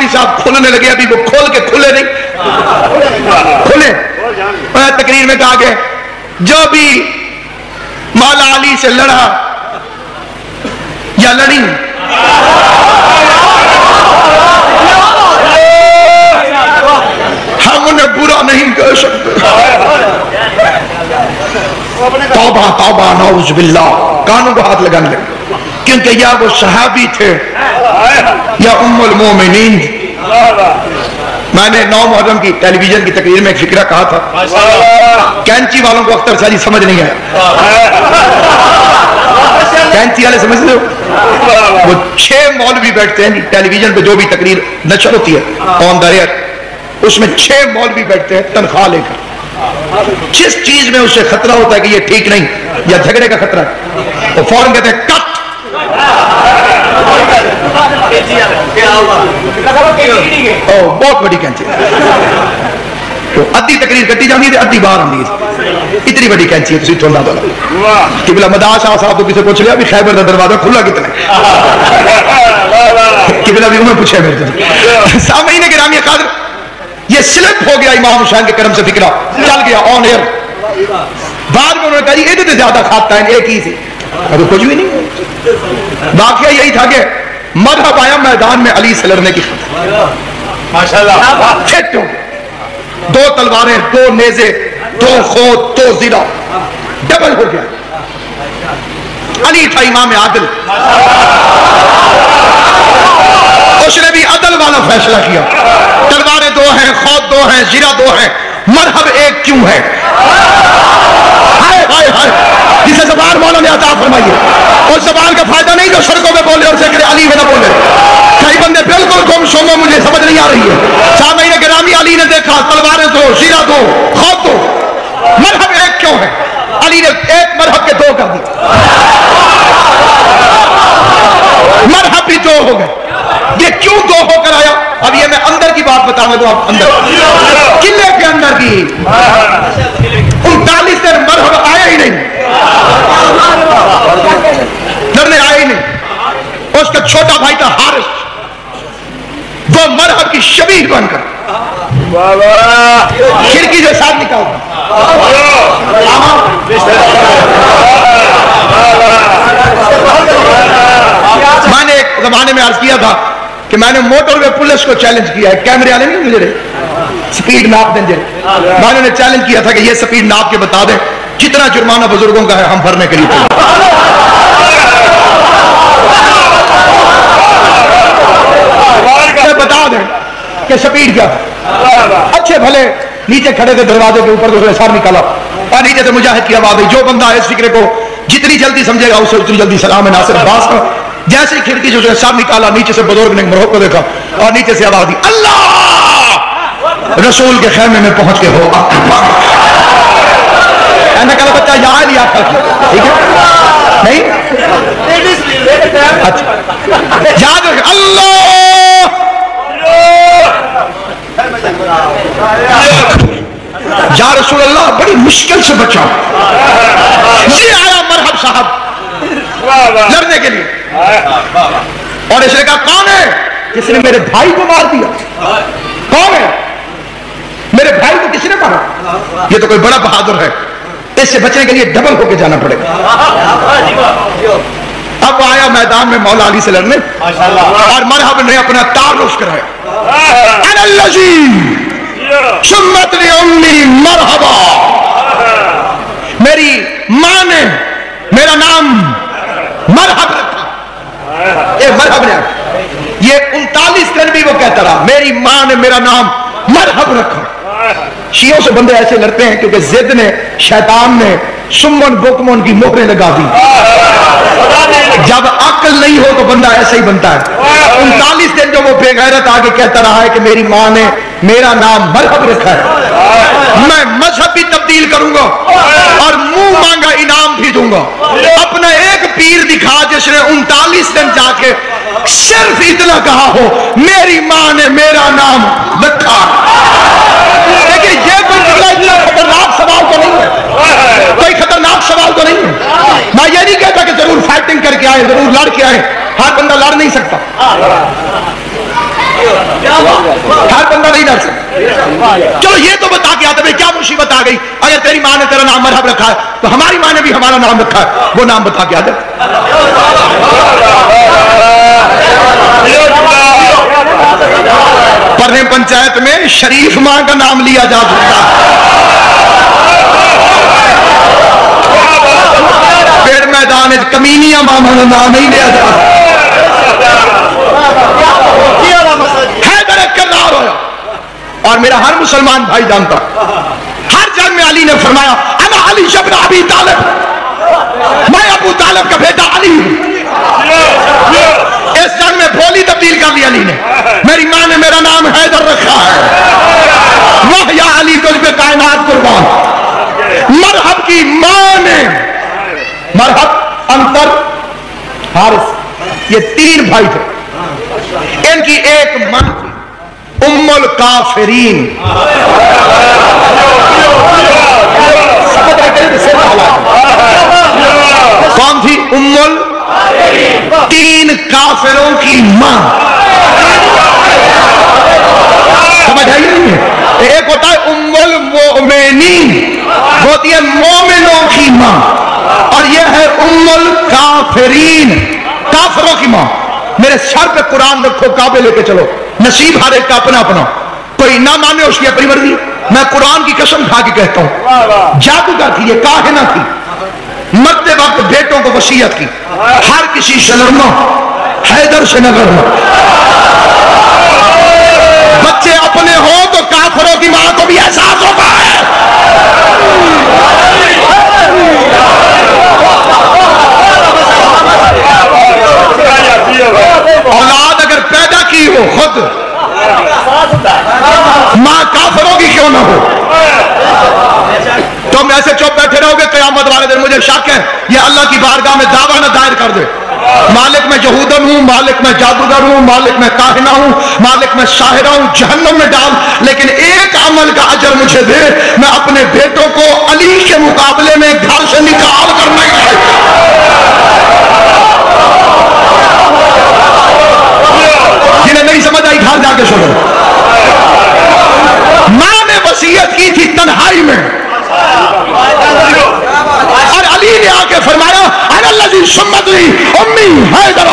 मौलवी साहब खुलने लगे, अभी वो खोल के खुले नहीं, खुले। तकरीर में कहा गया जो भी मौला अली से लड़ा या लड़ी हम उन्हें बुरा नहीं कह सकते। तौबा तौबा नाउज़ बिल्लाह, कानों को हाथ लगाने लगे, क्योंकि या वो सहाबी थे या उम्मुल मोमिनीन। मैंने 9 मुहर्रम की टेलीविजन की तकरीर में एक फिक्रा कहा था, कैंची वालों को अख्तर सारी समझ नहीं आया। कैंची वाले समझ रहे हो? वो 6 मौलवी बैठते हैं टेलीविजन पे, जो भी तकरीर नशर होती है ऑन द एयर, उसमें 6 मौलवी बैठते हैं तनख्वाह लेकर। जिस चीज में उसे खतरा होता है कि ये ठीक नहीं या झगड़े का खतरा है, तो फौरन कहते हैं कट। बहुत बड़ी कैंची, तो अद्धी तकरीर कटी जाती है, अद्धी बाहर आती है। इतनी बड़ी कैंची है, थोड़ा कि बोला मदार शाह साहब तो किसी पूछ लिया भी खैबर का दरवाजा खुला कितना कि बोला भी उन्हें पूछा मेरे सामने ने गिरामी कादर, ये स्लिप हो गया इमाम हुसैन के करम से, फिक्रा चल गया ऑन एयर। बाद में उन्होंने कहा ये तो ज्यादा खाता है, एक ही थी, अभी कुछ भी नहीं। वाकया यही था कि मरहब आया मैदान में अली से लड़ने की खबर, माशाल्लाह, 2 तलवारें, 2 नेज़े, 2 खोत, 2 ज़िरा, डबल हो गया। अली था इमाम आदिल, उसने भी अदल वाला फैसला किया। तलवारें 2 हैं, खोत 2 हैं, ज़िरा 2 हैं, मरहब एक क्यों है? हाय हाय हाय, जिसे ज़बान मौला ने अता फरमाई है, और ज़बान का फायदा नहीं जो सड़कों में बोले और ज़िक्र अली में ना बोले। कई बंदे बिल्कुल गुमसुम, मुझे समझ नहीं आ रही है। सामईन गिरामी, अली ने देखा तलवारें 2, ज़िरा 2, खौफ 2, मरहब एक क्यों है? अली ने एक मरहब के 2 कर दिए, मरहब भी 2 हो गए। ये क्यों 2 होकर आया? अब ये मैं अंदर की बात बताऊंगा, तो आप अंदर किले के अंदर की 39 दिन मरहब आया ही नहीं, लड़ने आया ही नहीं। उसका छोटा भाई था हारिस, वो मरहब की शबीह बनकर खिड़की से साथ निकालता। मैंने एक जमाने में अर्ज किया था कि मैंने मोटरवे पुलिस को चैलेंज किया है, कैमरे वाले नहीं मुझे स्पीड नाप देंगे, मैंने उन्हें चैलेंज किया था कि ये स्पीड नाप के बता दें जितना जुर्माना बुजुर्गों का है हम भरने के लिए बता दें कि स्पीड क्या था। अच्छे भले नीचे खड़े थे दरवाजे के ऊपर, तो सर निकाला और नीचे से मुजाहिद की आवाज आई, जो बंदा इस फिक्रे को जितनी जल्दी समझेगा उसे उतनी जल्दी सलाम है नासिर अब्बास का। जैसे ही खिड़की से उसने सर निकाला, नीचे से बुजुर्ग ने मरहब को देखा और नीचे से आवाज दी, अल्लाह रसूल के खेमे में पहुंच के हो। कहा बच्चा यहाँ नहीं आता, ठीक है नहीं? अच्छा याद रख, अल्लाह या रसूल अल्लाह, बड़ी मुश्किल से बचा। ये आया मरहब साहब लड़ने के लिए, और इसने कहा कौन है जिसने मेरे भाई को मार दिया? कौन है? मेरे भाई को किसने मारा? ये तो कोई बड़ा बहादुर है, इससे बचने के लिए डबल होके जाना पड़ेगा। अब आया मैदान में मौला अली से लड़ने, और मरहब ने अपना तारुफ कराया, मरहबा, मेरी मां ने मेरा नाम मरहब रखा। ये मरहब ने, ये 39 दिन भी वो कहता रहा मेरी मां ने मेरा नाम मरहब रखा। शियों से बंदे ऐसे लड़ते हैं क्योंकि जिद ने, शैतान ने सुमन बुकमन की मोहरें लगा दी। जब अक्ल नहीं हो तो बंदा ऐसे ही बनता है। 39 दिन जो वो बेगैरत आगे कहता रहा है कि मेरी मां ने मेरा नाम मरहब रखा है, मैं मजहब भी तब्दील करूंगा और मुंह मांगा इनाम भी दूंगा। अपना एक पीर दिखा जिसने 39 दिन जाके सिर्फ इतना कहा हो मेरी मां ने मेरा नाम रखा। लेकिन ये कोई खतरनाक सवाल तो नहीं है, कोई खतरनाक सवाल तो नहीं है। मैं ये नहीं कहता कि जरूर फाइटिंग करके आए, जरूर लड़ के आए, हर बंदा लड़ नहीं सकता। ہر بندہ نہیں ڈر سکتا. چلو یہ تو بتا کے آتے بھائی کیا مصیبت آ گئی؟ اگر تیری ماں نے تیرا نام مرحب رکھا ہے تو ہماری ماں نے بھی ہمارا نام رکھا ہے، وہ نام بتا کے آتے. پڑھنے پنچایت میں شریف ماں کا نام لیا جا سکتا ہے، پیڑ میدان کمینیاں ماما کا نام نہیں لیا جا سکتا. حیدر کرار ہویا، اور میرا ہر مسلمان بھائی جانتا ہر جنگ میں علی نے فرمایا انا علی ابن ابی طالب، میں ابو طالب کا بیٹا علی ہوں. اس جنگ میں بولی تبدیل کر لی علی نے، میری ماں نے میرا نام حیدر رکھا ہے. واہ یا علی تجھ پہ کائنات قربان. مرحب کی ماں نے، مرحب، انتر، حارث، یہ تین بھائی تھے. ان کی ایک ماں تھی ام الکافرین. کون تھی؟ ام تین کافروں کی ماں. سمجھ آئی نہیں ہے؟ ایک ہوتا ہے ام المؤمنین، ہوتی ہے مومنوں کی ماں، اور یہ ہے ام الکافرین، کافروں کی ماں. میرے سر پہ قرآن رکھو، کعبے لے کے چلو، نصیب ہر ایک کا اپنا اپنا، کوئی نہ مانے اس کی اپنی مرضی. میں قرآن کی قسم کھا کے کہتا ہوں، جادوگر تھی یہ، کاہنہ تھی، مرتے وقت بیٹوں کو وصیت کی ہر کسی سے لڑنا، حیدر سے نہ لڑنا. بچے اپنے ہوں تو کافروں کی ماں کو بھی احساس ہوتا ہے. اولاد اگر پیدا کی ہو خود، ماں کافروں کی کیوں نہ ہو، تم ایسے چپ بیٹھے رہو گے قیامت والے دن. مجھے شک ہے یہ اللہ کی بارگاہ میں دعویٰ نہ دائر کر دے، مالک میں یہودن ہوں، مالک میں جادوگر ہوں، مالک میں کاہنہ ہوں، مالک میں ساحرہ ہوں، جہنم میں ڈال، لیکن ایک عمل کا اجر مجھے دے، میں اپنے بیٹوں کو علی کے مقابلے میں گھر سے نکال کر نہیں آئے. جنہیں نہیں سمجھ آئی گھر جا کے سنو. ماں نے وصیت کی تھی تنہائی میں، اور علی نے آ کے فرمایا انا الذی سمت لی امی حیدر.